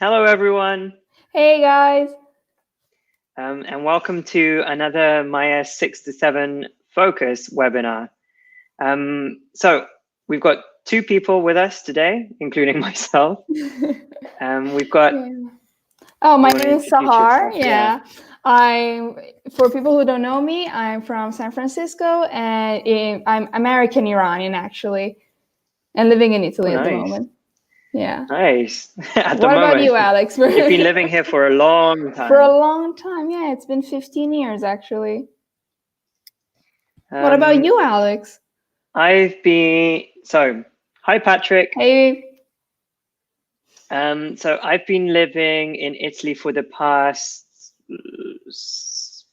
Hello, everyone, Hey guys. and welcome to another Maya 6 to 7 Focus webinar. So, we've got two people with us today, including myself. We've got. Yeah. Oh, You my want to name is introduce Sahar. yourself? Yeah. Yeah. For people who don't know me, I'm from San Francisco and I'm American Iranian actually, and living in Oh, Italy at the nice. moment. Yeah. Nice. At the What about moment, you, Alex? you've been living here for a long For a time. long time. Yeah, it's been 15 years actually. What about Um, you, Alex? Hi, Patrick. Hey. So I've been living in Italy for the past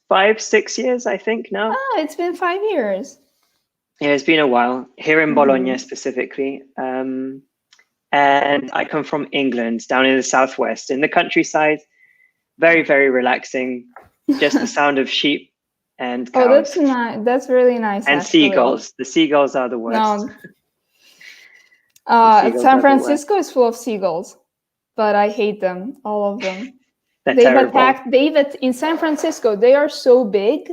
5, 6 years, I think now. Oh, it's been 5 years. Yeah, it's been a while here in Bologna Mhm. specifically. And I come from England, down in the southwest, in the countryside. Very, very relaxing. Just the sound of sheep and Oh, that's cows nice. That's really nice and actually. seagulls. The seagulls are the worst. No, The seagulls San are the worst. Francisco is full of seagulls, but I hate them, all of them. They're terrible. In San Francisco, they are so big.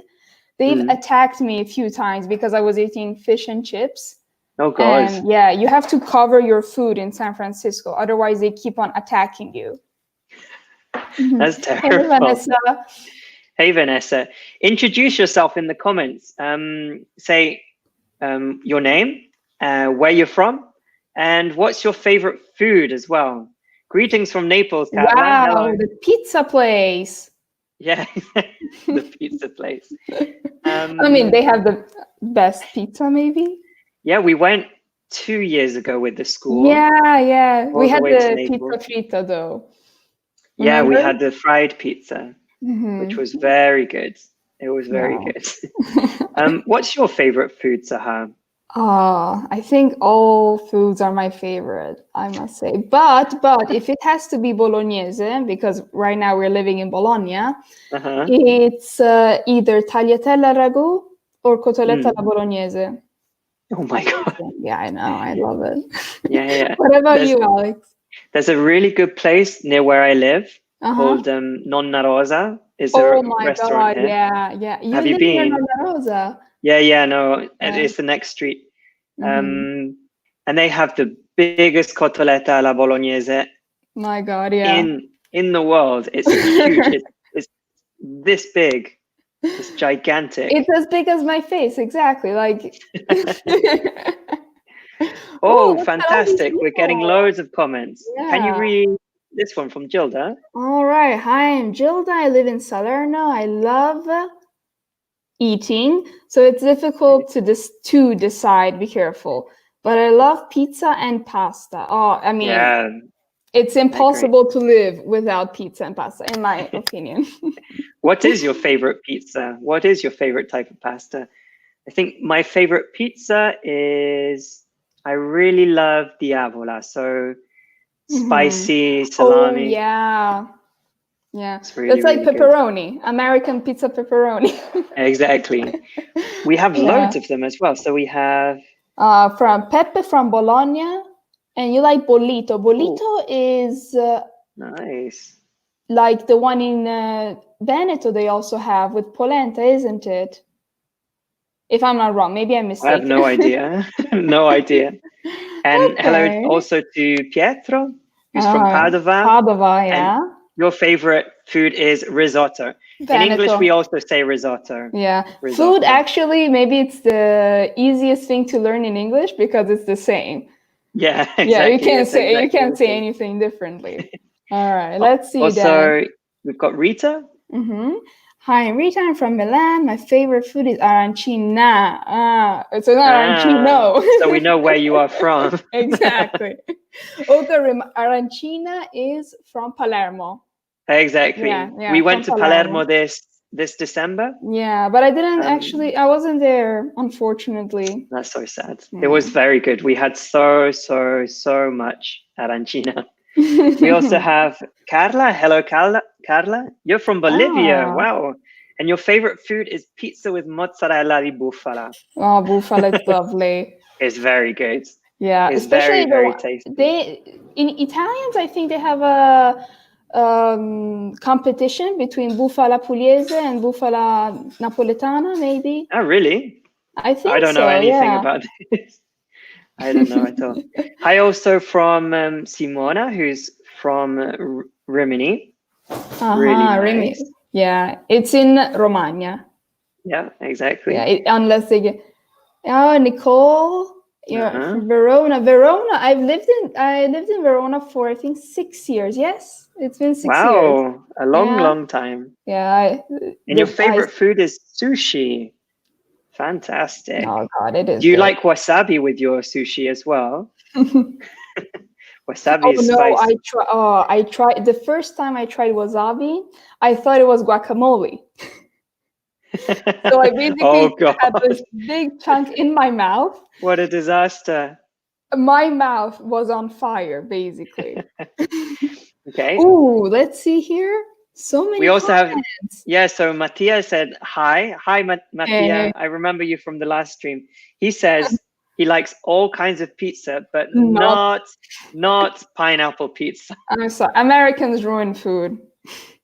They've Mm. attacked me a few times because I was eating fish and chips. Oh God, And yeah, you have to cover your food in San Francisco. Otherwise, they keep on attacking you. that's Hey, terrible. Vanessa. Hey Vanessa, introduce yourself in the comments. Say your name, where you're from, and what's your favorite food as well. Greetings from Naples, Carla. Wow, Hello. the pizza place. Yeah, the pizza place. I mean, they have the best pizza, maybe. Yeah, we went 2 years ago with the school Yeah. We all the had way to the pizza Naples. frita though. Yeah, we Remember? had the fried pizza, which was very good. It was very Wow. good. What's your favorite food, Sahar? I think all foods are my favorite, I must say. But if it has to be bolognese, because right now we're living in Bologna, Uh-huh. it's either tagliatelle ragu or cotoletta alla Mm. bolognese. Oh my God. Amazing. Yeah, I know. I love it. Yeah, yeah. What about There's you, Alex? there's a really good place near where I live Uh-huh. called Nonna Rosa. Is a Oh my restaurant God. here. Yeah. You Have you live near been? Nonna Rosa. Yeah, no, Yeah. it's the next street. Mm-hmm. And they have the biggest cotoletta alla bolognese My God, yeah. in the world. It's huge. It's this big. It's gigantic. It's as big as my face, exactly. Like, oh, Oh, look at all these fantastic. We're getting people. loads of comments. Can you Yeah. read this one from Gilda? All right. Hi, I'm Gilda. I live in Salerno. I love eating, so it's difficult to decide. Be careful. But I love pizza and pasta. Oh, I mean, Yeah, it's they're great. impossible to live without pizza and pasta, in my opinion. What is your favorite pizza? What is your favorite type of pasta? I think my favorite pizza is I really love diavola, so Mhm. spicy Oh, salami. yeah. Yeah. It's really, That's like really good. pepperoni, American pizza pepperoni. Exactly. We have Yeah. loads of them as well. So we have, From Peppe from Bologna, and you like bollito. oh, Bollito is nice. like the one in Veneto they also have with polenta, isn't it? If I'm not wrong, maybe I'm I have mistaken. no idea. No idea. And hello Okay. also to Pietro, who's from Padova. Padova, And yeah. your favorite food is risotto. In English, Veneto. we also say risotto. Yeah. Food, Risotto. actually, maybe it's the easiest thing to learn in English because it's the same. Yeah, Yeah, exactly. It's you exactly can't the say same. anything differently. All right, let's see then. Also, we've got Rita. Mm-hmm. Hi, I'm Rita. I'm from Milan. My favorite food is arancina. It's an arancino. So we know where you are from. Exactly. Okay, arancina is from Palermo. Exactly. Yeah, We from went to Palermo. Palermo this December. Yeah, but I didn't Um, actually, I wasn't there, unfortunately. that's so sad. It was Hmm. very good. We had so much arancina. We also have Carla. Hello, Carla. Carla, you're from Bolivia. Ah, Wow. And your favorite food is pizza with mozzarella di bufala. oh, bufala is lovely. It's very good. Yeah, It's very, especially very tasty. they in Italians. I think they have a competition between bufala pugliese and bufala napoletana, maybe. Oh, really? I think I don't know so, anything yeah. about this. I don't know at all. Hi, also from Simona, who's from Rimini. Really nice. Rimini. Yeah, it's in Romagna. Yeah, exactly. Yeah, unless they get. Oh, Nicole, you're from Verona. Verona. I lived in Verona for I think 6 years. Yes, it's been 6 years. Wow, a long time. Yeah. And your favorite food is sushi. Fantastic. Oh God, it is. Do you like wasabi with your sushi as well? Wasabi is spicy. I tried the first time I tried wasabi. I thought it was guacamole. So I basically had this big chunk in my mouth. What a disaster. My mouth was on fire, basically. Okay. Ooh, let's see here. So many. We also have, so Mattia said, hi, Mattia. Hey. I remember you from the last stream. He says he likes all kinds of pizza, but not pineapple pizza. I'm sorry, Americans ruin food.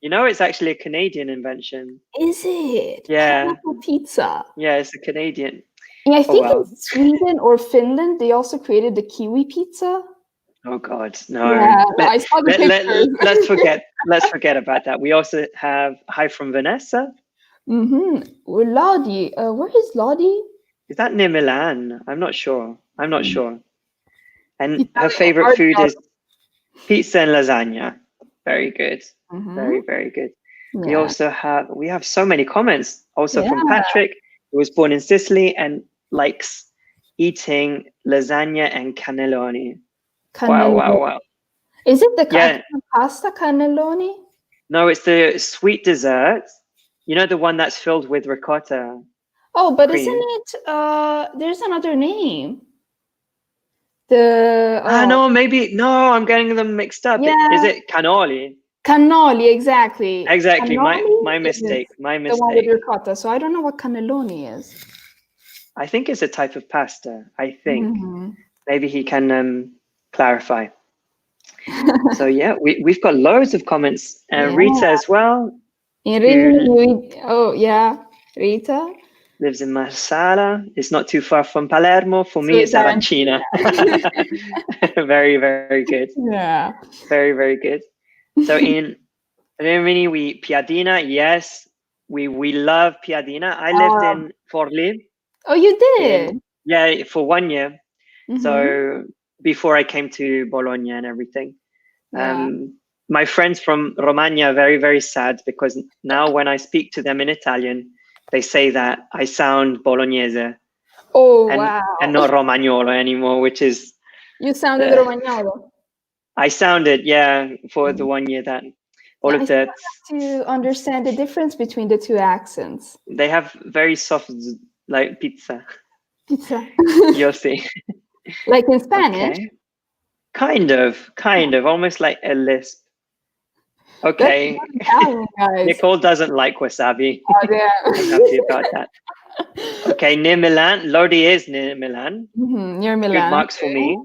You know, it's actually a Canadian invention. Is it? Yeah. Pineapple pizza. Yeah, it's a Canadian. And I think in Sweden or Finland, they also created the kiwi pizza. Oh God, no! Yeah, I saw the pictures. Let's forget about that. We also have hi from Vanessa. Lodi. Where is Lodi? Is that near Milan? I'm not sure. And her favorite food is pizza and lasagna. Very good. Very, very good. Yeah. We have so many comments also from Patrick, who was born in Sicily and likes eating lasagna and cannelloni. Wow. Is it the kind of pasta cannelloni? No, it's the sweet dessert. You know, the one that's filled with ricotta. Oh, but cream. Isn't it, there's another name. No, I'm getting them mixed up. Yeah. Is it cannoli? Cannoli, exactly. Exactly, my mistake. The one with ricotta. So I don't know what cannelloni is. I think it's a type of pasta. I think. Maybe he can clarify. So yeah, we've got loads of comments. Rita as well. Rita lives in Marsala. It's not too far from Palermo. For me, it's Arancina. Very, very good. Yeah. Very, very good. So in Rimini, Piadina, yes, we love Piadina. I lived in Forlì. Oh, you did? For 1 year. So before I came to Bologna and everything. My friends from Romagna are very, very sad because now when I speak to them in Italian, they say that I sound Bolognese. Oh, wow. And not Romagnolo anymore, which is... You sounded Romagnolo. I sounded, for the 1 year that all of that. To understand the difference between the two accents. They have very soft, like pizza. Pizza. You'll see. Like in Spanish? Okay. Kind of, almost like a lisp. Okay. Nicole doesn't like wasabi. Oh, yeah. I'm happy about that. Okay, near Milan. Lodi is near Milan. Near Milan. Good marks for me.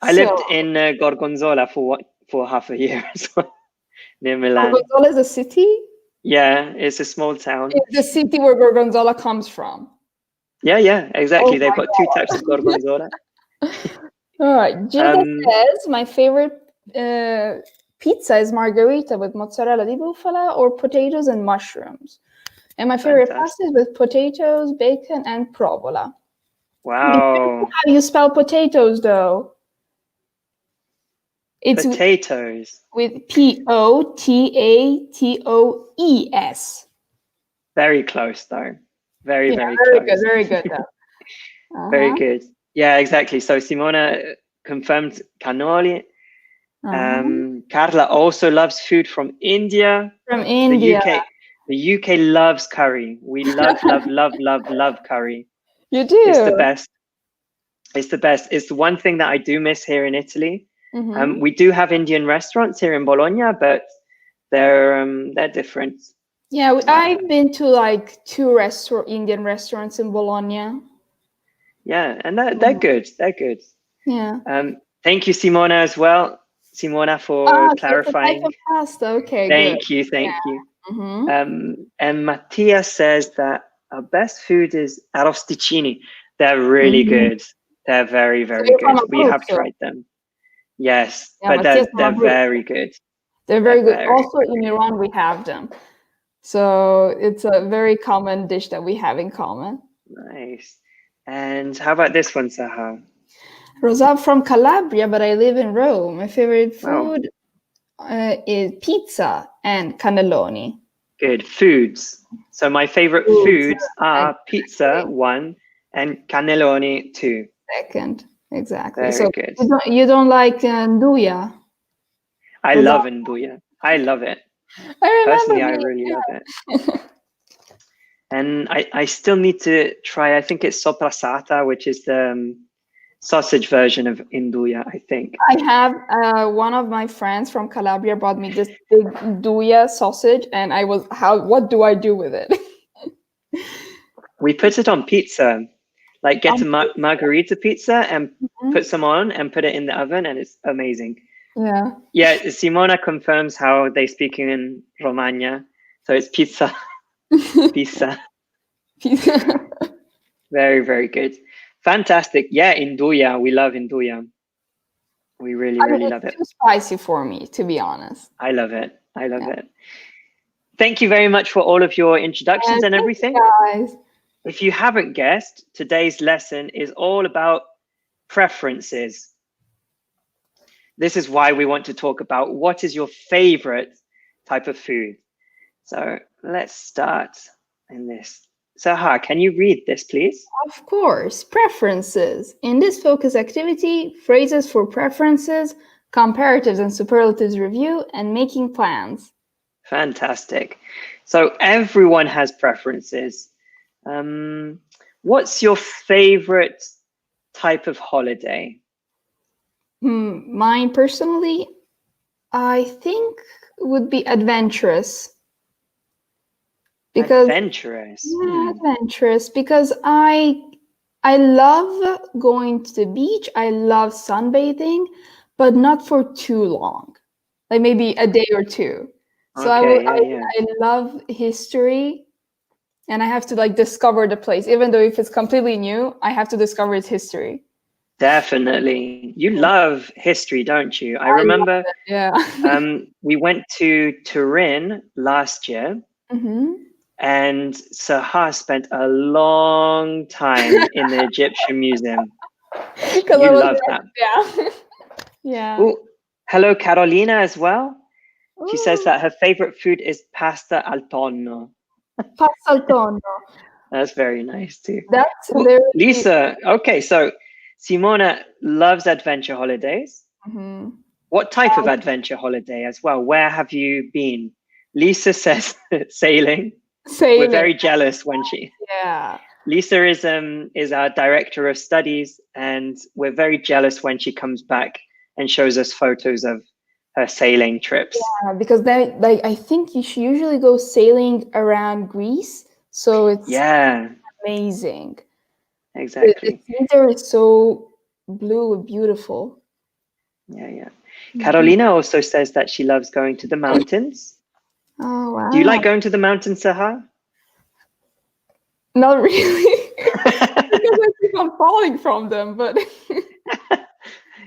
I lived in Gorgonzola for half a year as well, near Milan. Gorgonzola is a city? Yeah, it's a small town. It's the city where Gorgonzola comes from. Yeah, exactly. They've got two types of Gorgonzola. All right. Gilda says, my favorite pizza is margherita with mozzarella di bufala or potatoes and mushrooms. And my favorite pasta is with potatoes, bacon, and provola. Wow. How do you spell potatoes, though? It's potatoes. With Potatos. Very close, though. Very close. Very good, though. Very good. Yeah, exactly. So Simona confirmed cannoli. Carla also loves food from India. From India. The UK loves curry. We love curry. You do? It's the best. It's the best. It's the one thing that I do miss here in Italy. We do have Indian restaurants here in Bologna, but they're different. Yeah, I've been to like 2 Indian restaurants in Bologna. Yeah, and they're good. They're good. Yeah. Thank you, Simona, as well. Simona, for Ah, so it's a type clarifying. of pasta. Okay, good. Thank you, thank you. Mhm. And Mattia says that our best food is arrosticini. They're really Mhm. good. They're very, So very you're good. from We have Abruzzo. tried them. Yes, Yeah, but Mattia's they're from Abruzzo. very good. They're very They're good. very, Also in Iran, we have them. So it's a very common dish that we have in common. nice. And how about this one, Saha? Rosa, I'm from Calabria, but I live in Rome. My favorite Wow, food is pizza and cannelloni. good. Foods. So my favorite Foods, foods are pizza, exactly. 1, and cannelloni, 2. Second, exactly. Very So good. you don't like nduja? I Rosa, love nduja. I love it. I Personally, remember I being really love it. And I still need to try, I think it's soprasata, which is the sausage version of nduja, I think. I have one of my friends from Calabria bought me this big nduja sausage, and I was what do I do with it? We put it on pizza, like get a Um, margarita pizza and mhm. put some on and put it in the oven, and it's amazing. Yeah. Yeah, Simona confirms how they speak in Romagna. So it's pizza, pizza. Very, very good. Fantastic. Yeah, nduja. We love nduja. We really, I mean, really love it's it. too spicy for me, to be honest. I love it. I love Yeah. it. Thank you very much for all of your introductions and Thank you, everything. guys. If you haven't guessed, today's lesson is all about preferences. This is why we want to talk about what is your favorite type of food. So let's start in this. Saha, can you read this, please? Of course, preferences. In this focus activity, phrases for preferences, comparatives and superlatives review, and making plans. Fantastic. So everyone has preferences. What's your favorite type of holiday? Mine personally, I think would be adventurous. Because Adventurous. yeah, adventurous because I love going to the beach. I love sunbathing, but not for too long. Like maybe a day or two. So Okay, yeah. I love history and I have to like discover the place. Even though if it's completely new, I have to discover its history. Definitely. You love history, don't you? I I love remember it. Yeah. we went to Turin last year, Hmm. and Saha spent a long time in the Egyptian Museum. Because I You was love that. yeah. Yeah. Oh, hello, Carolina, as well. She says Ooh, that her favorite food is pasta al tonno. pasta al tonno. That's very nice too. That's Ooh, very Lisa, okay, so Simona loves adventure holidays. Mhm. What type of adventure holiday as well? Where have you been? Lisa says sailing. We're Sailing. very jealous when she. Yeah. Lisa is our director of studies, and we're very jealous when she comes back and shows us photos of her sailing trips. Because then, like, I think you should usually go sailing around Greece, so it's Yeah, amazing. The exactly. sea there is so blue and beautiful. Yeah. Mhm. Carolina also says that she loves going to the mountains. Oh Do you wow! like going to the mountains, Saha? Not really, because I keep on falling from them. But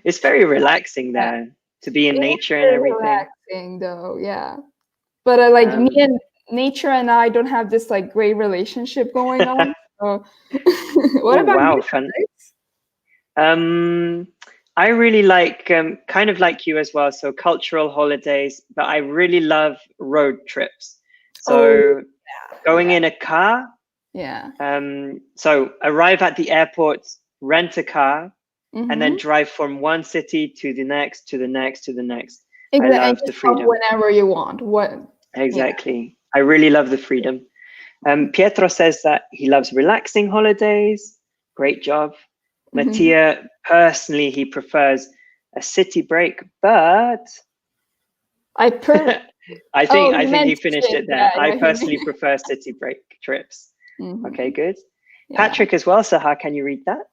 It's very relaxing yeah, there to be in it is nature and very everything. relaxing, though. Yeah, but like me Um, and nature and I don't have this like great relationship going on. So, what oh about wow, you, fun. Alex? I really like kind of like you as well. So cultural holidays, but I really love road trips. Oh So going yeah, in a car. yeah. So arrive at the airport, rent a car, and then Mm-hmm. drive from one city to the next, to the next, to the next. I Exactly, and love the just stop freedom. whenever you want. What? Yeah. Exactly. I really love the freedom. Pietro says that he loves relaxing holidays. Great job. Mhm. Mattia, personally, he prefers a city break, but I per. Oh, I he think meant he finished trip. it there. Yeah, I yeah. personally prefer city break trips. Okay, Mhm. good. Yeah. Patrick as well. So how can you read that?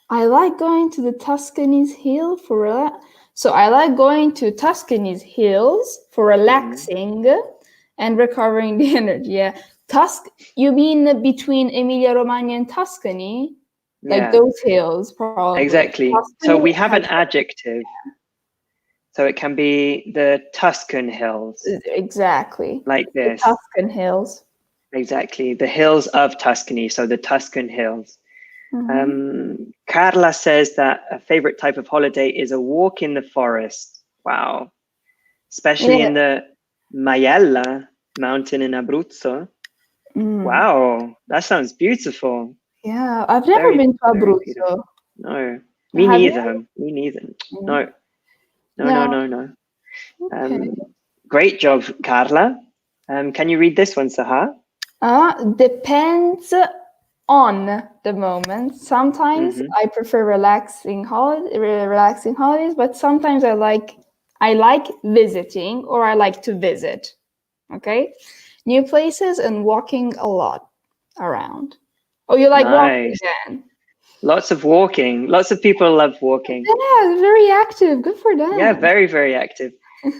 I like going to the Tuscany's hill for So I like going to Tuscany's hills for relaxing and recovering the energy. Yeah. You mean between Emilia-Romagna and Tuscany? Like Yeah, those hills, probably. exactly. So Tuscany we have an has- adjective. So it can be the Tuscan hills, Exactly. like The this. Tuscan hills. Exactly. The hills of Tuscany. So the Tuscan hills. Mhm. Carla says that a favorite type of holiday is a walk in the forest. Wow. Especially Yeah. in the Maiella mountain in Abruzzo. Mm. Wow. That sounds beautiful. Yeah, I've never Very, been to very beautiful. Abruzzo. No, me Have you? neither. Me neither. Mm. No, no, no, No. no, no. Okay. Great job, Carla. Can you read this one, Sahar? Depends on the moment. Sometimes Mhm. I prefer relaxing holidays, but sometimes I like visiting, or I like to visit. Okay, new places and walking a lot around. Oh, you like walking Nice. then? Lots of walking. Lots of people love walking. Yeah, very active. Good for them. Yeah, very, very active.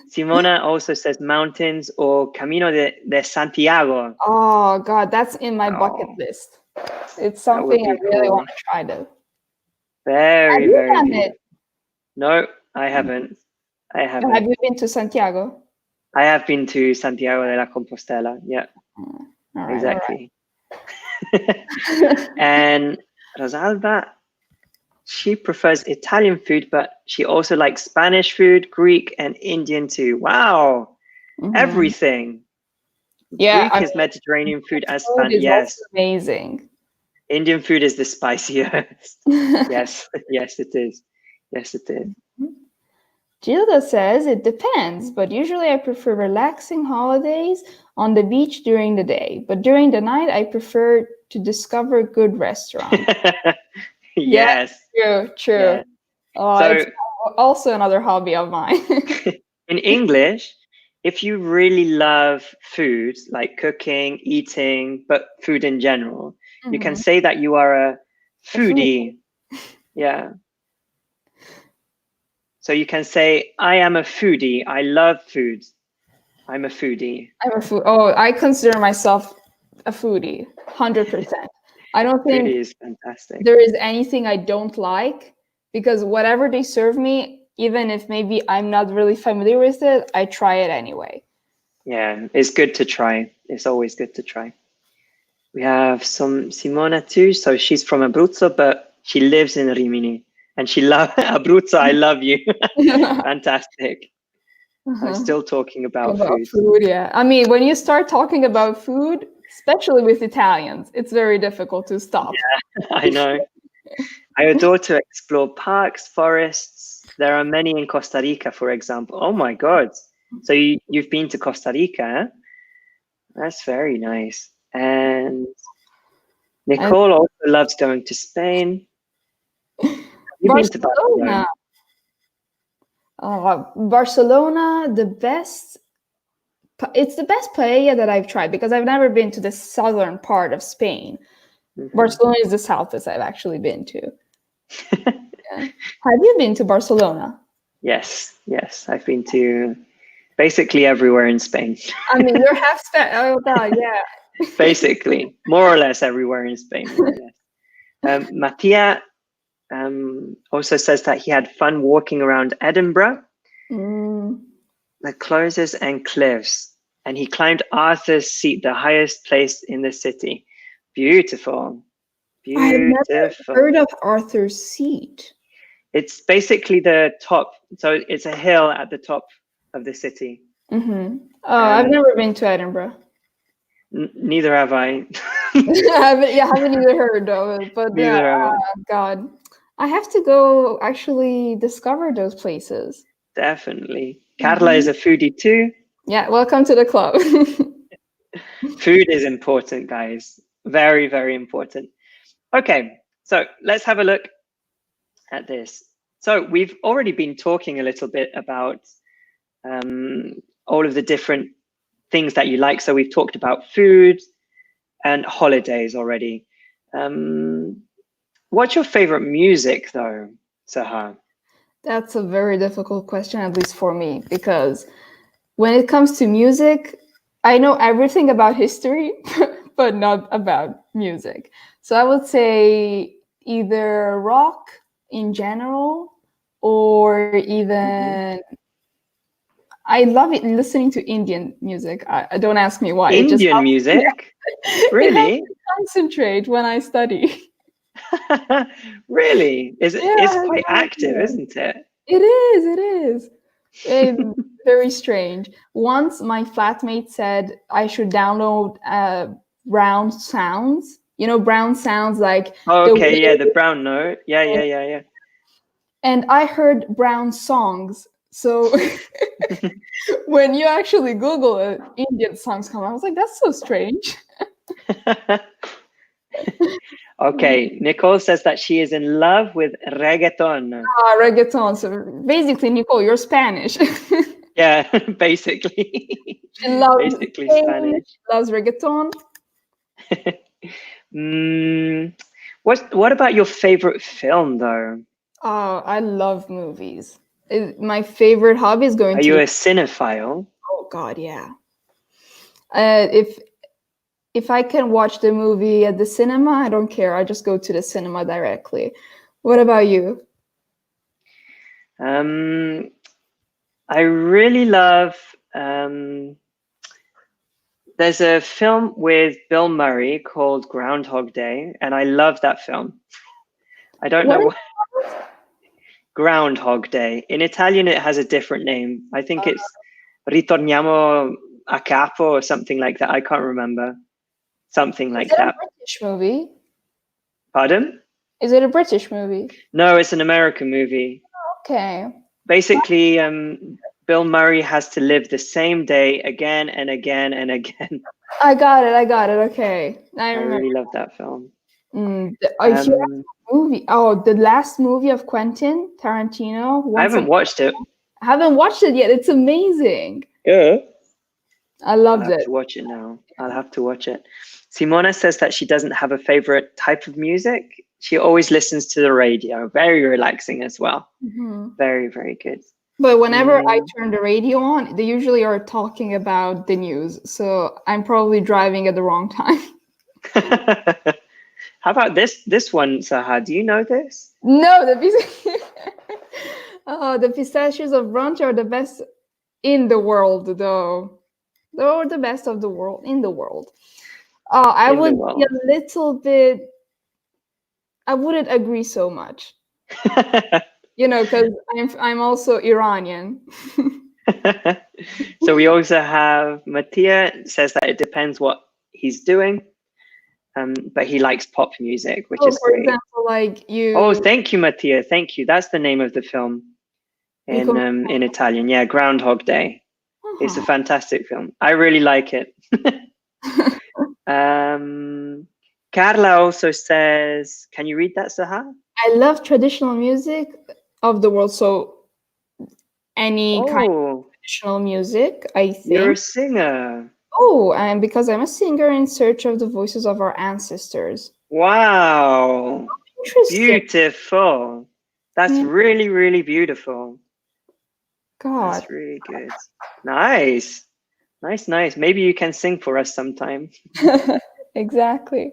Simona also says mountains or Camino de Santiago. Oh God, that's in my bucket Oh, list. It's that would something I be really cool. want to try though. Have Very, you very done it? beautiful. No, I haven't. I Have haven't. you been to Santiago? I have been to Santiago de la Compostela. Yeah, All right, exactly. And Rosalba, she prefers Italian food, but she also likes Spanish food, Greek, and Indian too. Wow, Mhm. everything. Yeah, Greek is Mediterranean food as food Spanish. is Yes. also amazing. Indian food is the spiciest. Yes, yes, it is. Yes, it is. Gilda says it depends, but usually I prefer relaxing holidays on the beach during the day. But during the night, I prefer to discover good restaurants. Yes. Yeah, true. Yeah. Oh, So it's also another hobby of mine. in English, if you really love food, like cooking, eating, but food in general, you can say that you are a foodie. Yeah. So you can say, I am a foodie. I love food. I'm a foodie. I'm a food. Oh, I consider myself a foodie, 100%. I don't think Foodie is fantastic. there is anything I don't like, because whatever they serve me, even if maybe I'm not really familiar with it, I try it anyway. Yeah, it's good to try. It's always good to try. We have some Simona too. So she's from Abruzzo, but she lives in Rimini, and she loves Abruzzo. I love you. Fantastic. I'm still talking about food. Food, yeah. I mean, when you start talking about food, especially with Italians, it's very difficult to stop. Yeah, I know. I adore to explore parks, forests. There are many in Costa Rica, for example. Oh my God. So you've been to Costa Rica, eh? That's very nice. And Nicole also loves going to Spain. You've been to Barcelona. Barcelona, the best. It's the best paella that I've tried, because I've never been to the southern part of Spain. Mhm. Barcelona is the southest I've actually been to. Yeah. Have you been to Barcelona? Yes, I've been to basically everywhere in Spain. I mean, you're half Spanish. Oh God, yeah. Basically, more or less everywhere in Spain. More or less. Mattia also says that he had fun walking around Edinburgh, the closes and cliffs, and he climbed Arthur's Seat, the highest place in the city. Beautiful. I've never Beautiful. heard of Arthur's Seat. It's basically the top. So it's a hill at the top of the city. Oh, I've never been to Edinburgh. Neither have I. I haven't either heard of it, but God, I have to go actually discover those places. Definitely. Carla is a foodie too. Yeah, welcome to the club. Food is important, guys. Very, very important. Okay, so let's have a look at this. So we've already been talking a little bit about all of the different things that you like. So we've talked about food and holidays already. What's your favorite music though, Sahar? That's a very difficult question, at least for me, because when it comes to music, I know everything about history, but not about music. So I would say either rock in general, or even I love it listening to Indian music. Don't ask me why. It just Indian helps, music? it helps Really? me concentrate when I study. Really? Yeah, It's I have quite no active, idea. isn't it? It is. It is. Very strange. Once my flatmate said I should download brown sounds. You know, brown sounds like Oh, the okay, yeah, way, the brown note. Yeah. and I heard brown songs. So when you actually Google it, Indian songs come. I was like, that's so strange. Okay, Nicole says that she is in love with reggaeton. Reggaeton. So basically, Nicole, you're Spanish. Yeah, basically. She loves Basically Spain. Spanish. She loves reggaeton. Mm, what about your favorite film though? Oh, I love movies. My favorite hobby is going Are to you the. a cinephile? Oh God, yeah. If I can watch the movie at the cinema, I don't care. I just go to the cinema directly. What about you? Um, I really love there's a film with Bill Murray called Groundhog Day, and I love that film. I don't What know is what Groundhog Day. In Italian, it has a different name. I think it's Ritorniamo a capo or something like that. I can't remember. Something Is like it a that. British movie? Pardon? Is it a British movie? No, it's an American movie. Okay. Basically, Bill Murray has to live the same day again and again and again. I got it. I got it. Okay. I I remember. really love that film. Here movie. Oh, the last movie of Quentin Tarantino. I haven't watched it. I haven't watched it yet. It's amazing. Yeah. I I'll loved have it. to watch it now. I'll have to watch it. Simona says that she doesn't have a favorite type of music. She always listens to the radio. Very relaxing as well. Very, very good. But whenever I turn the radio on, they usually are talking about the news. So I'm probably driving at the wrong time. How about this one, Saha? Do you know this? No, the pistachios of brunch are the best in the world, though. They're the best of the world in the world. I would be a little bit. I wouldn't agree so much. You know, because I'm also Iranian. So we also have Mattia says that it depends what he's doing, but he likes pop music, which is for great. example, like you. Oh, thank you, Mattia. Thank you. That's the name of the film in Italian. Yeah, Groundhog Day. It's a fantastic film. I really like it. Carla also says, can you read that, Saha? I love traditional music of the world. So any kind of traditional music, I think. You're a singer. Oh, and because I'm a singer in search of the voices of our ancestors. Wow. Interesting. Beautiful. That's really, really beautiful. God. That's really good. Nice. Nice. Maybe you can sing for us sometime. Exactly.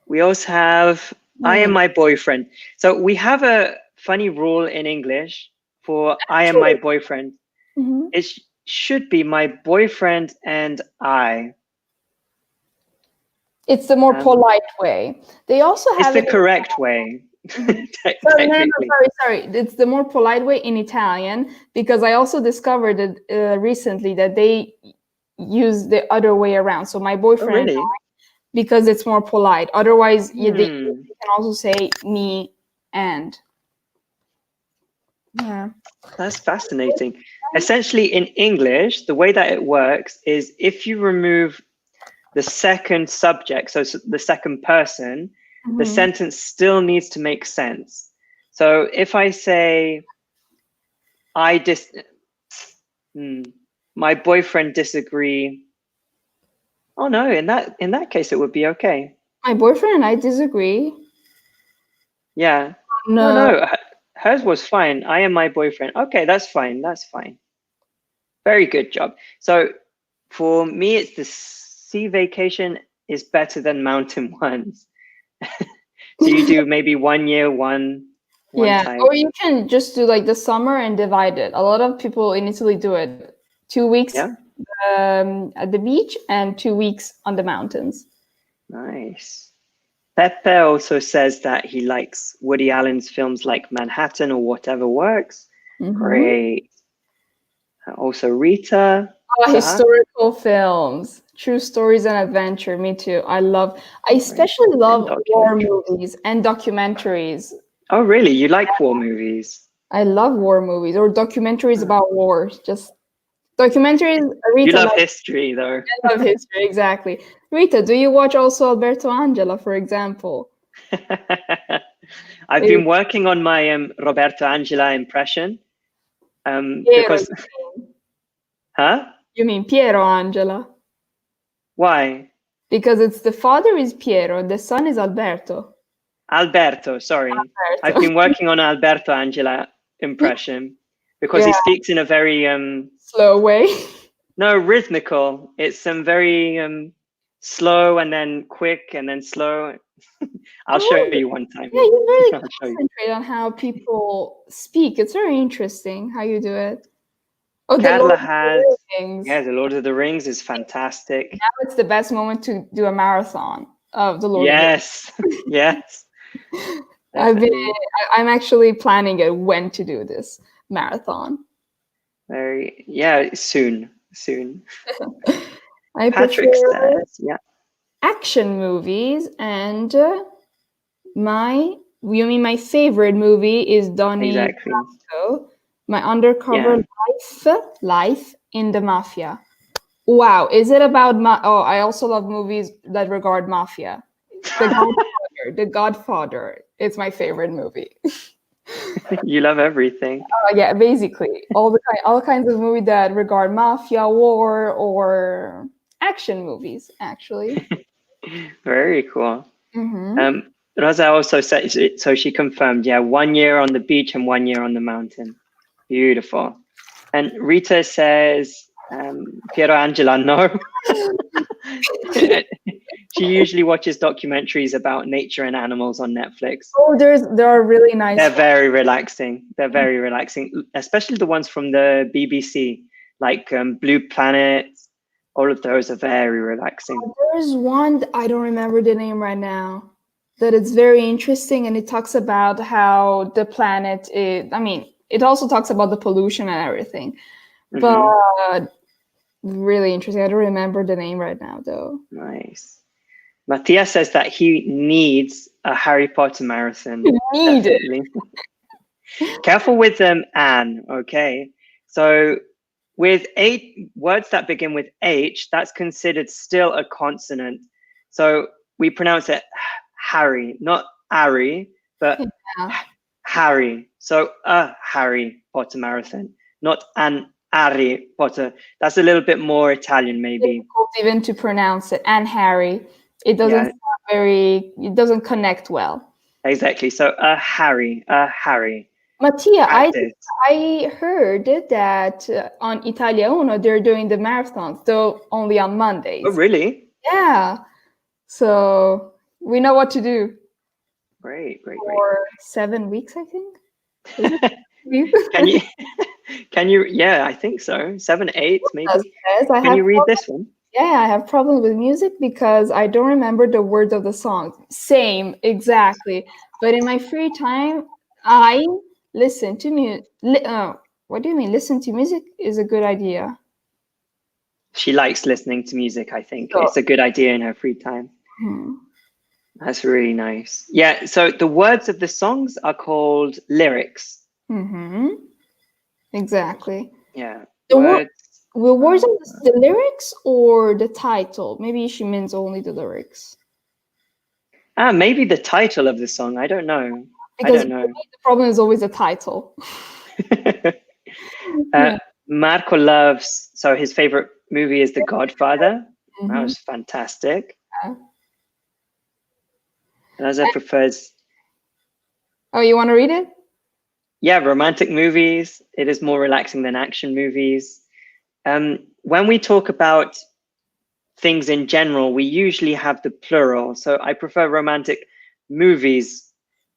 We also have I am my boyfriend. So we have a funny rule in English for I am my boyfriend. It should be my boyfriend and I. It's the more polite way. They also have it's the correct way. Sorry. It's the more polite way in Italian, because I also discovered that recently that they use the other way around. So my boyfriend, and I, because it's more polite. Otherwise, they can also say me and. Yeah. That's fascinating. Essentially, in English, the way that it works is if you remove the second subject, so the second person, the sentence still needs to make sense. So if I say, my boyfriend disagree. Oh no, in that case, it would be okay. My boyfriend and I disagree. Yeah. No. hers was fine. I am my boyfriend. Okay, that's fine. That's fine. Very good job. So for me, it's the sea vacation is better than mountain ones. So you do maybe 1 year, one Yeah, type. or you can just do like the summer and divide it. A lot of people in Italy do it. 2 weeks Yeah. at the beach and 2 weeks on the mountains. Nice. Pepe also says that he likes Woody Allen's films like Manhattan or Whatever Works. Mhm. Great. Also Rita. Oh, historical films, true stories and adventure. Me too. I especially love war movies and documentaries. Oh, really? You like war movies? I love war movies or documentaries about war. Just documentaries. Rita, you love history, though. I love history, exactly. Rita, do you watch also Alberto Angela, for example? I've been working on my Roberto Angela impression. Because, huh? You mean Piero Angela? Why? Because it's the father is Piero, the son is Alberto. Alberto, sorry. I've been working on Alberto Angela impression because he speaks in a very slow way. No, rhythmical. It's some very slow and then quick and then slow. I'll show you one time. Yeah, you really concentrate on how people speak. It's very interesting how you do it. Oh, Carla has. Yeah, The Lord of the Rings is fantastic. Now it's the best moment to do a marathon of The Lord of the Rings. Yes. I'm actually planning it when to do this marathon. Soon. Patrick says, action movies, and you mean my favorite movie is Donnie Brasco, my undercover life in the mafia. Wow, is it about I also love movies that regard mafia. The Godfather. It's my favorite movie. You love everything. Yeah, basically all kinds of movies that regard mafia, war, or action movies. Actually, very cool. Mm-hmm. Rosa also said, so she confirmed, 1 year on the beach and 1 year on the mountain. Beautiful. And Rita says, Piero Angela, no. She usually watches documentaries about nature and animals on Netflix. Oh, there are really nice. They're very relaxing. Especially the ones from the BBC, like Blue Planet. All of those are very relaxing. There's one, I don't remember the name right now, that it's very interesting, and it talks about how the planet is, it also talks about the pollution and everything, but really interesting. I don't remember the name right now, though. Nice. Matthias says that he needs a Harry Potter marathon. Definitely. Careful with Anne, okay? So with 8 words that begin with H, that's considered still a consonant. So we pronounce it Harry, not Ari, but Harry. So a Harry Potter marathon, not an Harry Potter. That's a little bit more Italian, maybe. It's difficult even to pronounce it. And Harry. It doesn't it doesn't connect well. Exactly. So a Harry. Mattia, I heard that on Italia Uno they're doing the marathons, though only on Mondays. Oh, really? Yeah. So we know what to do. Great. For 7 weeks, I think. Can you? Yeah, I think so. 7, 8, maybe. Can you read this one? Yeah, I have problems with music because I don't remember the words of the song. Same, exactly. But in my free time, I listen to music. What do you mean? Listen to music is a good idea. She likes listening to music, I think. It's a good idea in her free time. That's really nice. Yeah, so the words of the songs are called lyrics. Exactly. Yeah. The words of the lyrics or the title? Maybe she means only the lyrics. Maybe the title of the song. I don't know. Because the problem is always the title. Marco loves, so his favorite movie is The Godfather. That was fantastic. And Rosa prefers. Oh, you want to read it? yeah, romantic movies. It is more relaxing than action movies. When we talk about things in general, we usually have the plural. So I prefer romantic movies,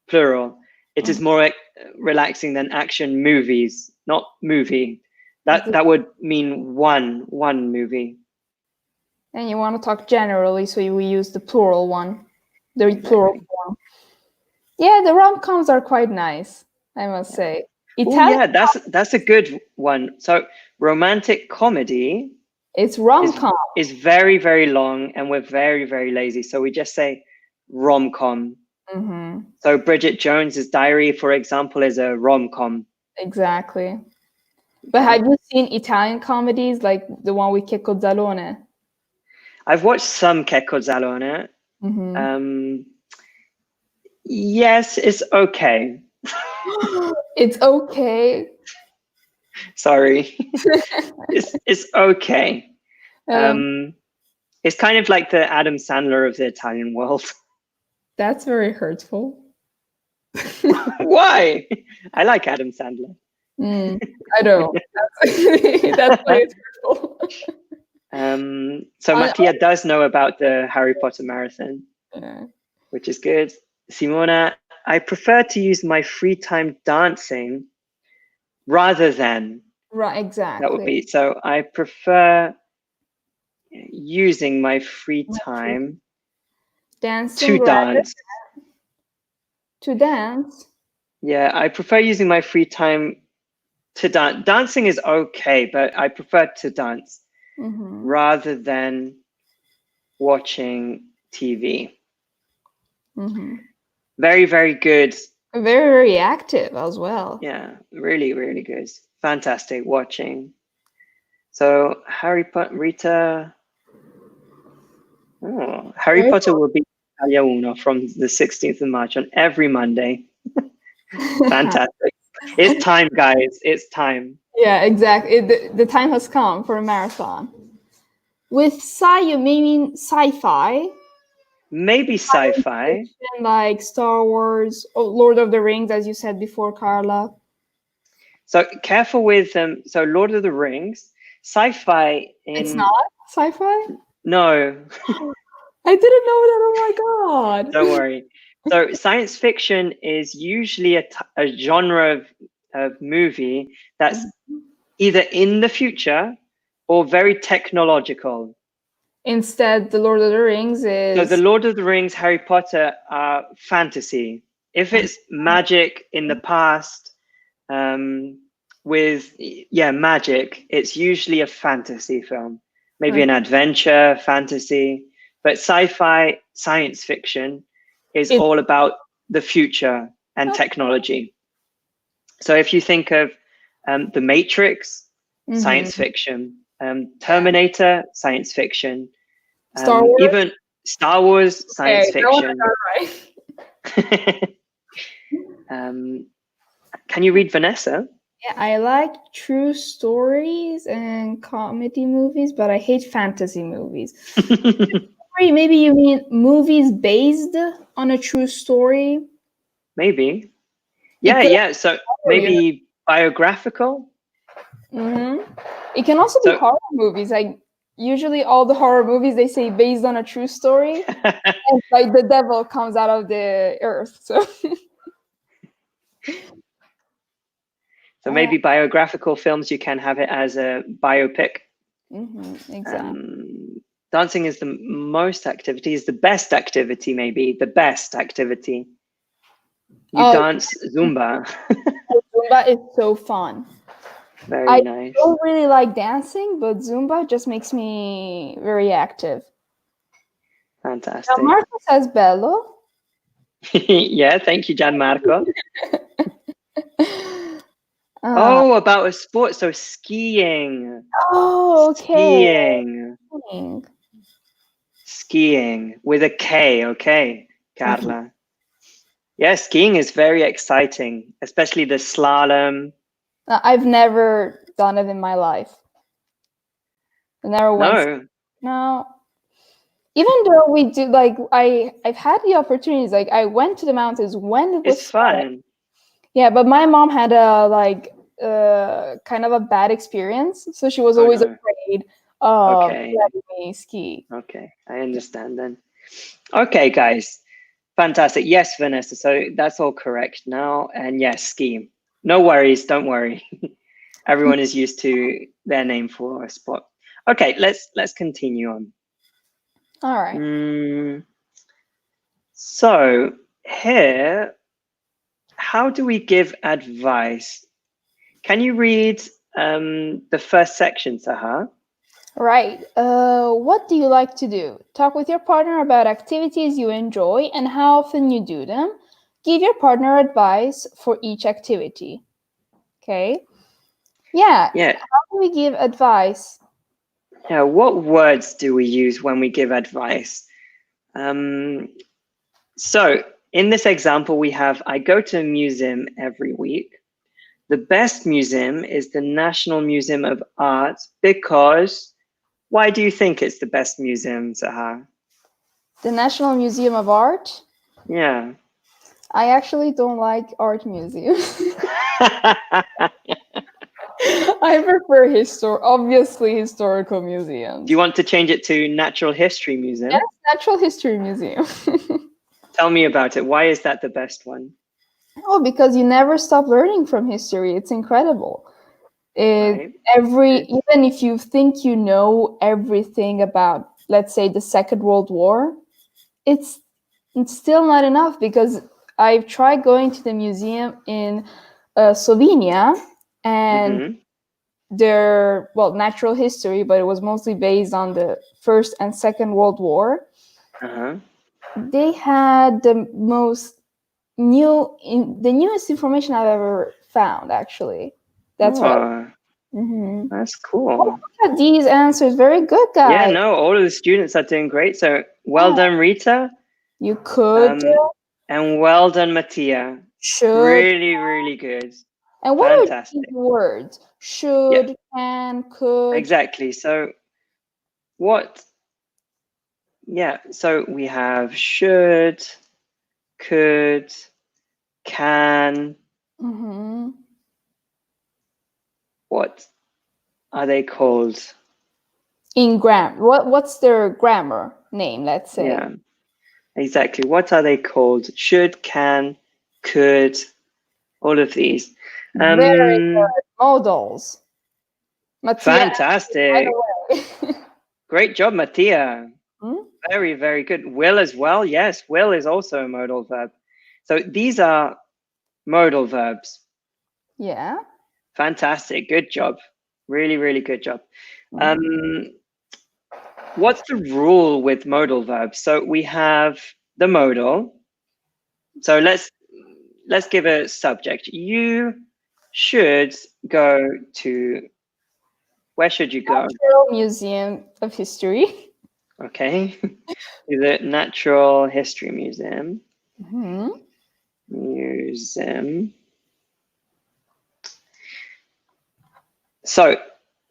plural. It is more relaxing than action movies, not movie. That would mean one movie. And you want to talk generally, so we use the plural one, the plural form. Yeah, the rom-coms are quite nice, I must say. Yeah, that's a good one. So romantic comedy, it's rom-com, is very, very long, and we're very, very lazy. So we just say rom-com. So Bridget Jones's Diary, for example, is a rom-com. Exactly. But have you seen Italian comedies like the one with Checco Zalone? I've watched some Checco Zalone. Yes, it's okay. It's okay. Sorry. it's okay. It's kind of like the Adam Sandler of the Italian world. That's very hurtful. Why? I like Adam Sandler. I don't. That's why it's hurtful. So Mattia does know about the Harry Potter marathon, which is good. Simona, I prefer to use my free time dancing rather than. Right, exactly. That would be, so I prefer using my free time dancing to dance. To dance? Yeah, I prefer using my free time to dance. Dancing is okay, but I prefer to dance rather than watching TV. Very, very good. Very, very active as well. Yeah, really, really good. Fantastic watching. So Harry Potter, Rita. Oh, Harry Potter will be Italia Uno from the 16th of March on every Monday. Fantastic. It's time, guys. It's time. Yeah, exactly. The time has come for a marathon. With sci, you mean sci-fi? Maybe sci-fi. Like Star Wars, or Lord of the Rings, as you said before, Carla. So careful with so Lord of the Rings, sci-fi. It's not sci-fi? No. I didn't know that. Oh my god. Don't worry. So science fiction is usually a genre of movie that's either in the future or very technological. Instead, the Lord of the Rings is... So the Lord of the Rings, Harry Potter are fantasy. If it's magic in the past, with magic, it's usually a fantasy film. Maybe an adventure, fantasy. But sci-fi, science fiction is all about the future and technology. So if you think of The Matrix, science fiction, Terminator, science fiction, Star Wars? even Star Wars, science fiction. Can you read Vanessa? Yeah, I like true stories and comedy movies, but I hate fantasy movies. Maybe you mean movies based on a true story? Maybe. Yeah. So maybe biographical? It can also be horror movies. Like usually all the horror movies, they say based on a true story. And like the devil comes out of the earth. So maybe biographical films, you can have it as a biopic. Exactly. Dancing is the most activity, is the best activity, maybe the best activity. You dance Zumba. Zumba is so fun. Very nice. I don't really like dancing, but Zumba just makes me very active. Fantastic. Gianmarco says bello. Yeah, thank you, Gianmarco. About a sport. So skiing. Oh, okay. Skiing with a K, okay, Carla. Yeah, skiing is very exciting, especially the slalom. I've never done it in my life. I never went. No. Even though we do, like, I've had the opportunities. Like, I went to the mountains when it was fun. Yeah, but my mom had a kind of a bad experience, so she was Oh always no. afraid of Okay. letting me ski. Okay. I understand then. Okay, guys. Fantastic. Yes, Vanessa. So that's all correct now. And yes, ski. No worries. Don't worry. Everyone is used to their name for a sport. Okay, let's continue on. All right. So here, how do we give advice? Can you read the first section, Sahar? Right. What do you like to do? Talk with your partner about activities you enjoy and how often you do them. Give your partner advice for each activity. Okay. Yeah. Yeah. How do we give advice? Yeah. What words do we use when we give advice? So in this example, we have, I go to a museum every week. The best museum is the National Museum of Art because, why do you think it's the best museum, Sahar? The National Museum of Art? Yeah. I actually don't like art museums. I prefer obviously historical museums. Do you want to change it to Natural History Museum? Yes, Natural History Museum. Tell me about it. Why is that the best one? Oh, because you never stop learning from history. It's incredible. Right. Even if you think you know everything about, let's say, the Second World War, it's still not enough, because I've tried going to the museum in Slovenia, and their natural history, but it was mostly based on the First and Second World War. They had the newest information I've ever found, actually. That's right. That's cool. Oh, look at these answers. Very good, guys. Yeah, no, all of the students are doing great. So well done, Rita. You could. And well done, Mattia. Should. Really, really good. And what Fantastic. Are these words? Should, can, could. Exactly. So what? Yeah, so we have should, could, can. What are they called? In grammar. What's their grammar name, let's say? Yeah, exactly. What are they called? Should, can, could, all of these. Very good. Modals. Mattia, fantastic. Great job, Mattia. Very, very good. Will as well. Yes, will is also a modal verb. So these are modal verbs. Yeah. Fantastic. Good job. Really, really good job. What's the rule with modal verbs? So we have the modal. So let's give a subject. You should go to, where should you go? Natural Museum of History. Okay. The Natural History Museum. Museum. So,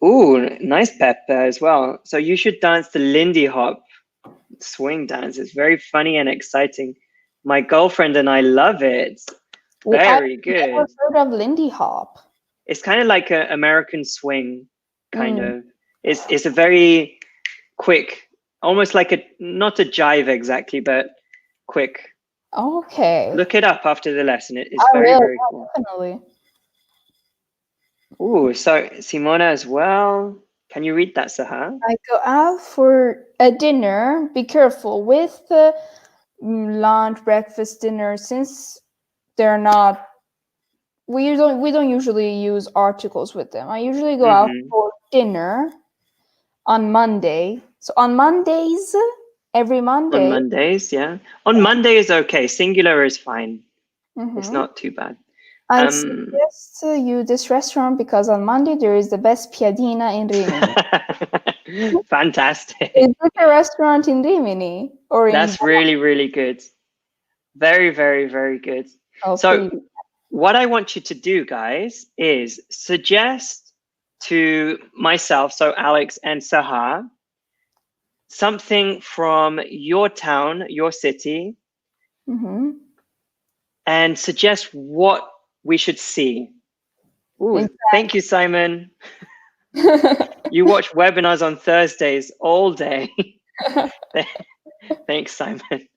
ooh, nice Pepper as well. So you should dance the Lindy Hop swing dance. It's very funny and exciting. My girlfriend and I love it. Very good. I've never heard of Lindy Hop. It's kind of like an American swing, kind of. It's a very quick, almost like not a jive exactly, but quick. Okay. Look it up after the lesson. It's very cool. Definitely. Ooh, so Simona as well. Can you read that, Sahar? I go out for a dinner. Be careful with lunch, breakfast, dinner, since they're not. We don't usually use articles with them. I usually go out for dinner on Monday. So on Mondays, every Monday. On Mondays, yeah. On Monday is okay. Singular is fine. It's not too bad. I suggest you this restaurant because on Monday there is the best piadina in Rimini. Fantastic. Is it a restaurant in Rimini? That's really, really good. Very, very, very good. Oh, so what I want you to do, guys, is suggest to myself, so Alex and Sahar, something from your town, your city, and suggest what we should see. Ooh, Exactly. thank you, Simon. You watch webinars on Thursdays all day. Thanks, Simon.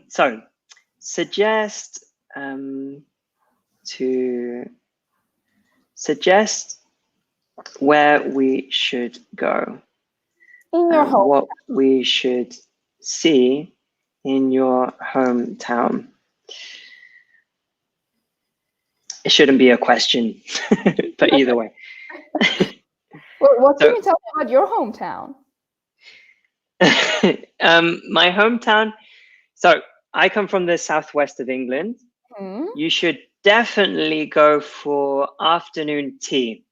So suggest where we should go. In your home. What we should see in your hometown. It shouldn't be a question, but either way. What can you tell me about your hometown? My hometown. So I come from the southwest of England. You should definitely go for afternoon tea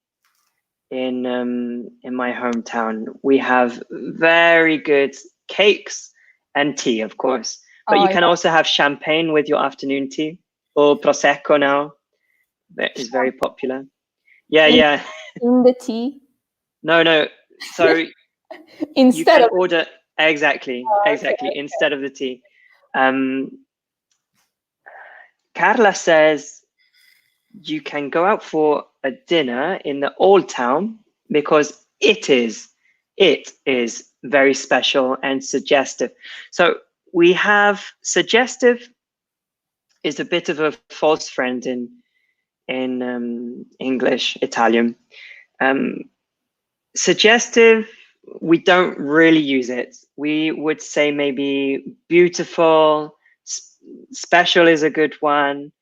in my hometown. We have very good cakes and tea, of course, but you can also have champagne with your afternoon tea, or prosecco now. That is very popular. Yeah. In the tea? No. So instead you of order exactly instead of the tea. Carla says you can go out for a dinner in the old town because it is very special and suggestive. So we have suggestive is a bit of a false friend in English, Italian. Suggestive, we don't really use it. We would say maybe beautiful, special is a good one.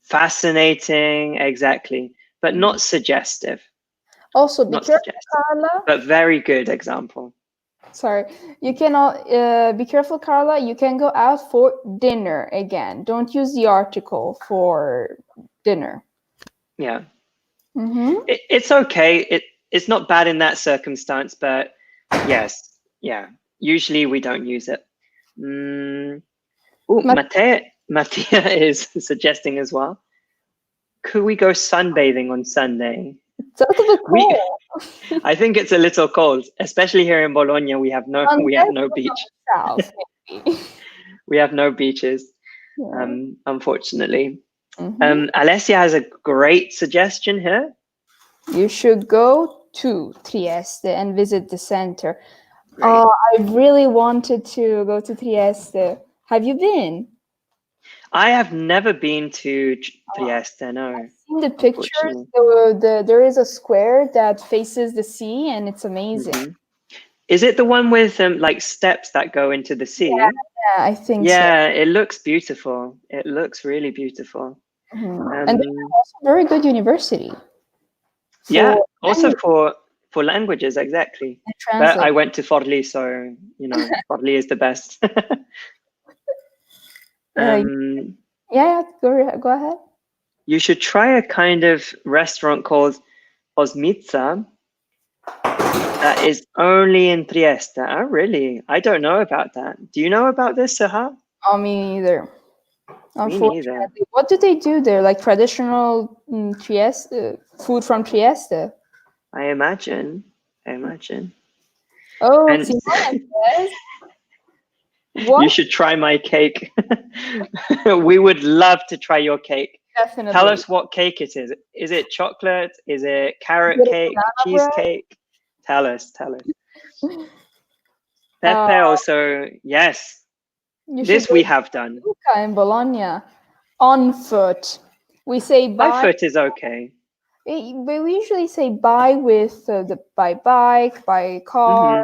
Fascinating, exactly, but not suggestive. Also, be careful, Carla. But very good example. Sorry, you cannot be careful, Carla. You can go out for dinner again. Don't use the article for dinner. Yeah. It's okay. It's not bad in that circumstance, but yes, yeah. Usually we don't use it. Mattia is suggesting as well. Could we go sunbathing on Sunday? It's a little bit cold. I think it's a little cold, especially here in Bologna. We have no beach. South, we have no beaches, unfortunately. Alessia has a great suggestion here. You should go to Trieste and visit the center. Great. I really wanted to go to Trieste. Have you been? I have never been to Trieste, no. I've seen the pictures. There is a square that faces the sea, and it's amazing. Is it the one with like steps that go into the sea? Yeah, I think so. Yeah, it looks beautiful. It looks really beautiful. And they have also a very good university. Yeah, also for languages, exactly. But I went to Forlì, so Forlì is the best. Go ahead. You should try a kind of restaurant called Osmica that is only in Trieste. Oh, really? I don't know about that. Do you know about this, Saha? Oh, me neither. Me neither. What do they do there? Like traditional Trieste food from Trieste? I imagine. Oh, and Simone says, you should try my cake. We would love to try your cake. Definitely. Tell us what cake it is. Is it chocolate? Is it carrot cake? Cheesecake? Tell us. Pepe also, yes. This we have done. In Bologna, on foot. We say by. By foot is okay. But we usually say by with by bike, by car.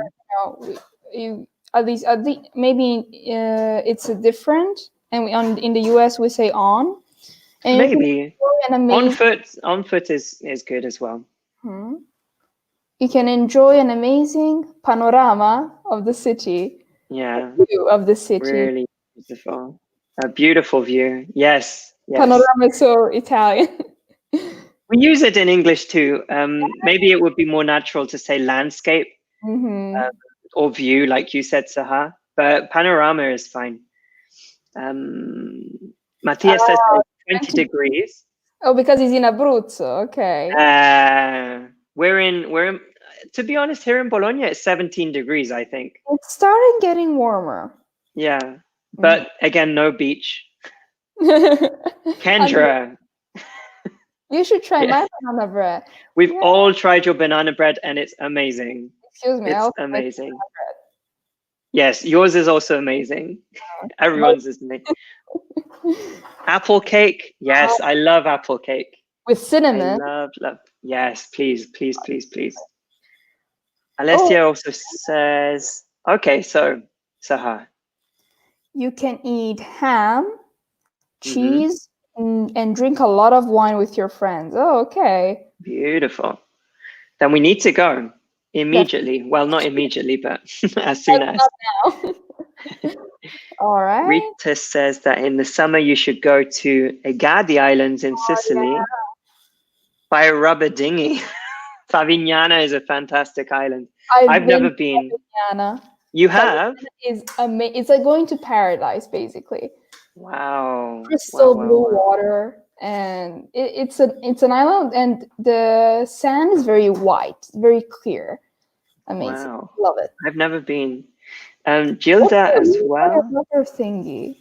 At least maybe it's different. And in the US we say on. And maybe on foot is good as well. You can enjoy an amazing panorama of the city. Yeah, view of the city. Really beautiful. A beautiful view. Yes. Panorama is so Italian. We use it in English too. Maybe it would be more natural to say landscape or view, like you said, Saha. But panorama is fine. Mattia says 20 degrees. Oh, because he's in Abruzzo. Okay. We're in. To be honest, here in Bologna, it's 17 degrees, I think. It started getting warmer. Yeah, but again, no beach. Kendra, You should try Yeah. my banana bread. we've Yeah. all tried your banana bread and it's amazing. Excuse me. I It's also like amazing. banana bread. Yes, yours is also amazing. Everyone's is amazing. Apple cake. Yes, I love apple cake. With I cinnamon. love. Yes, please. Oh, Alessia also says, okay, so Sahar. you can eat ham, Mhm. cheese, and drink a lot of wine with your friends. Oh, okay. Beautiful. Then we need to go immediately. Well, not immediately, but as soon as. Now. All right. Rita says that in the summer you should go to Egadi Islands in Sicily by a rubber dinghy. Favignana is a fantastic island. I've never been. Favignana. You have? Is amazing. It's like going to paradise, basically. Wow. Crystal blue water, and it's an island, and the sand is very white, very clear. Amazing. Wow. Love it. I've never been. Gilda as well. Rubber thingy.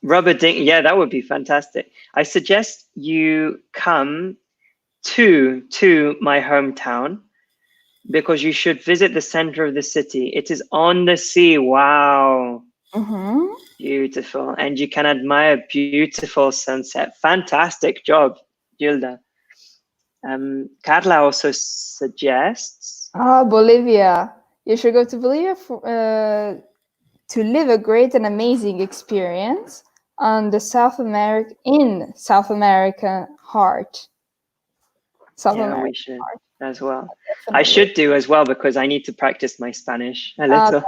Rubber ding. Yeah, that would be fantastic. I suggest you come to my hometown because you should visit the center of the city. It is on the sea. Wow. Mm-hmm. Beautiful. And you can admire beautiful sunset. Fantastic job, Gilda. Carla also suggests. Bolivia. You should go to Bolivia to live a great and amazing experience on the South American heart. We should as well. Definitely. I should do as well because I need to practice my Spanish a little.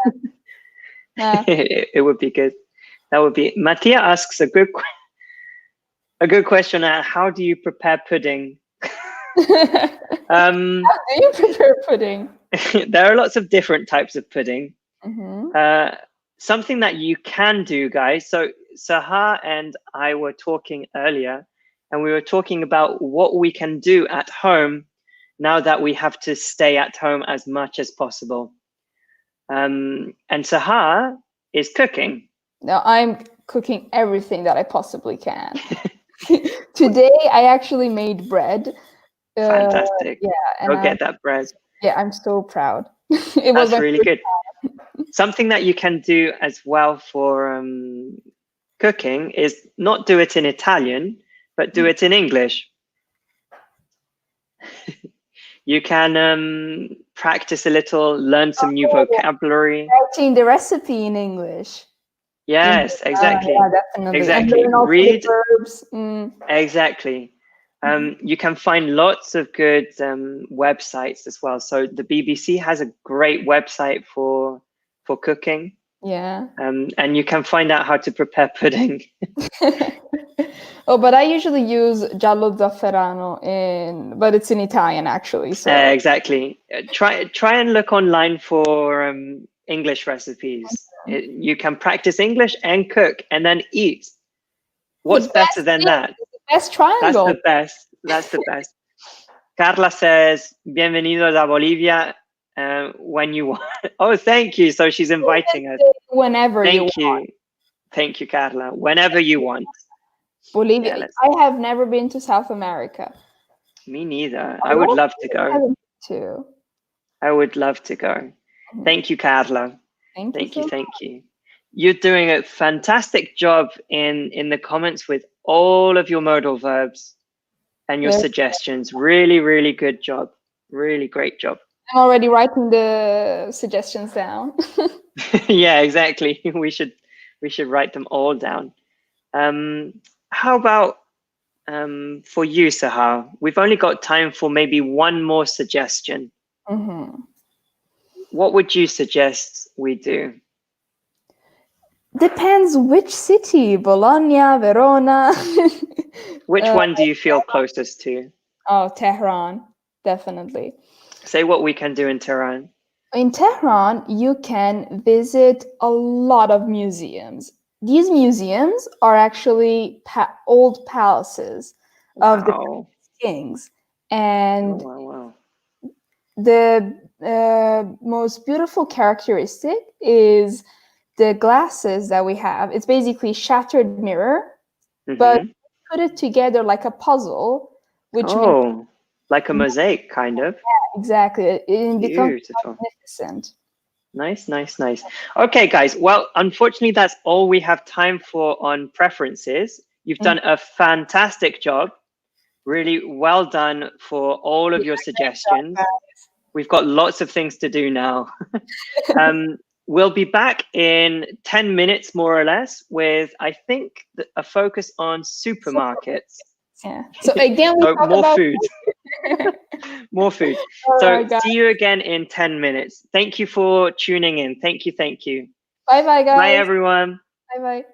It would be good. That would be. Mattia asks a good question. How do you prepare pudding? How do you prepare pudding? There are lots of different types of pudding. Mm-hmm. Something that you can do, guys. So Sahar and I were talking earlier, and we were talking about what we can do at home now that we have to stay at home as much as possible. And Sahar is cooking. No, I'm cooking everything that I possibly can. Today, I actually made bread. Fantastic. Yeah. And go get that bread. Yeah, I'm so proud. That's really good. Something that you can do as well for cooking is not do it in Italian, but do it in English. You can practice a little, learn some new vocabulary. Writing the recipe in English. Yes, exactly. Yeah, definitely. Exactly. And read the verbs. Exactly. You can find lots of good websites as well. So the BBC has a great website for cooking. Yeah. And you can find out how to prepare pudding. Oh, but I usually use giallo zafferano but it's in Italian actually. So exactly. Try and look online for English recipes. You can practice English and cook and then eat. What's better than that? Best triangle. That's the best. Carla says, "Bienvenidos a Bolivia." When you want. Oh, thank you. So she's inviting us. Whenever you want. Thank you, Carla. Whenever you want. Bolivia. Yeah, I have never been to South America. Me neither. I would love to go. Too. I would love to go. Mm-hmm. Thank you, Carla. Thank you. You're doing a fantastic job in the comments with all of your modal verbs and your suggestions. Really, really good job. Really great job. I'm already writing the suggestions down. Yeah, exactly. We should write them all down. How about for you, Sahar? We've only got time for maybe one more suggestion. Mm-hmm. What would you suggest we do? Depends which city. Bologna, Verona. Which one do you feel closest to? Oh, Tehran, definitely. Say what we can do in Tehran. In Tehran, you can visit a lot of museums. These museums are actually old palaces of the kings. And the most beautiful characteristic is the glasses that we have. It's basically shattered mirror but Mhm. put it together like a puzzle, which makes Oh, like a mosaic, kind of. exactly it becomes Beautiful. magnificent. Nice, nice, nice. Okay, guys. Well, unfortunately, that's all we have time for on preferences. You've done a fantastic job. Really well done for all of your suggestions. We've got lots of things to do now. We'll be back in 10 minutes, more or less, with, I think, a focus on supermarkets. Yeah. So again, we So talk more about food. More food. All So right, guys. see you again in 10 minutes. Thank you for tuning in. Thank you. Thank you. Bye, guys. Bye, everyone. Bye.